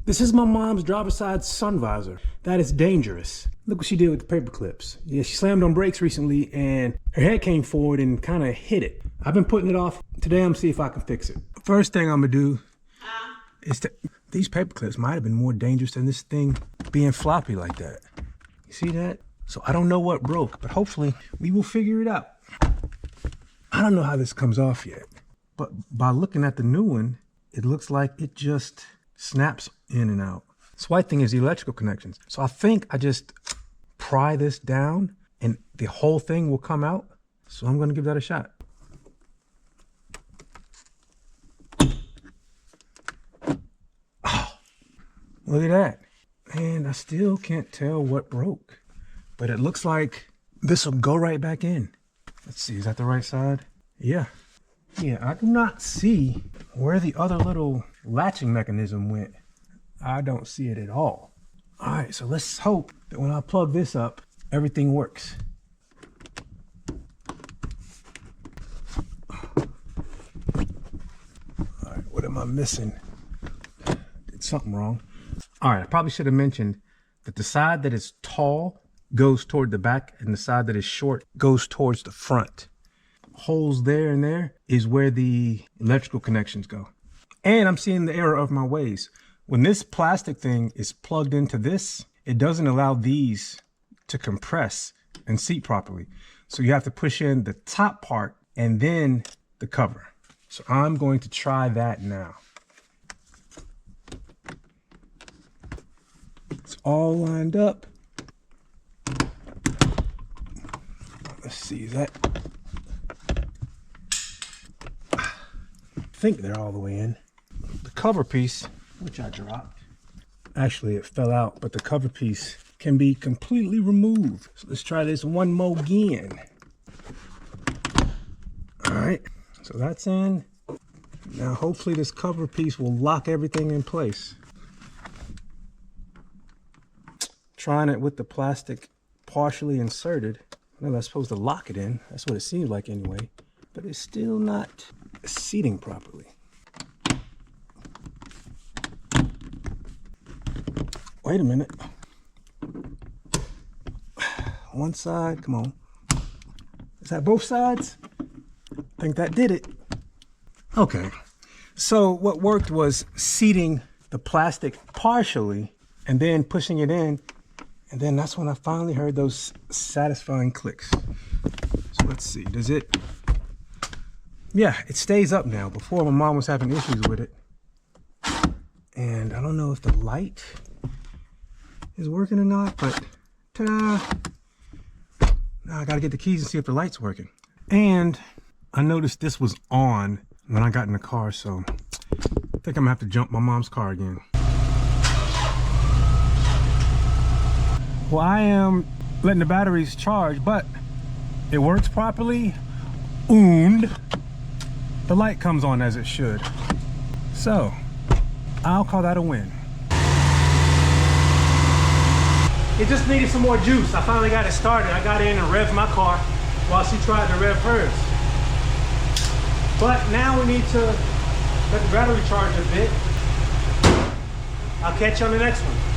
This is my mom's driver's side sun visor. That is dangerous. Look what she did with the paper clips. Yeah, she slammed on brakes recently and her head came forward and kind of hit it. I've been putting it off. Today I'm gonna see if I can fix it. First thing I'm gonna do is these paper clips might have been more dangerous than this thing being floppy like that. You see that? So I don't know what broke, but hopefully we will figure it out. I don't know how this comes off yet, but by looking at the new one, it looks like it just snaps in and out. This white thing is the electrical connections. So I think I just pry this down and the whole thing will come out. So I'm gonna give that a shot. Oh, look at that. And I still can't tell what broke, but it looks like this will go right back in. Let's see, is that the right side? Yeah. Yeah, I do not see where the other little latching mechanism went. I don't see it at all. All right, so let's hope that when I plug this up, everything works. All right, what am I missing? Did something wrong. All right, I probably should have mentioned that the side that is tall goes toward the back and the side that is short goes towards the front. Holes there and there is where the electrical connections go. And I'm seeing the error of my ways. When this plastic thing is plugged into this, it doesn't allow these to compress and seat properly. So you have to push in the top part and then the cover. So I'm going to try that now. It's all lined up. Let's see, is that? I think they're all the way in. The cover piece, which I dropped, actually it fell out, but the cover piece can be completely removed. So let's try this one more again. All right, so that's in. Now hopefully this cover piece will lock everything in place. Trying it with the plastic partially inserted. Well, that's supposed to lock it in. That's what it seems like anyway, but it's still not seating properly. Wait a minute. One side, come on. Is that both sides? I think that did it. Okay, so what worked was seating the plastic partially and then pushing it in. And then that's when I finally heard those satisfying clicks. So let's see, does it? Yeah, it stays up now. Before my mom was having issues with it. And I don't know if the light is working or not, but ta-da. Now I gotta get the keys and see if the light's working. And I noticed this was on when I got in the car, so I think I'm gonna have to jump my mom's car again. Well, I am letting the batteries charge, but it works properly, and the light comes on as it should. So, I'll call that a win. It just needed some more juice. I finally got it started. I got in and revved my car while she tried to rev hers. But now we need to let the battery charge a bit. I'll catch you on the next one.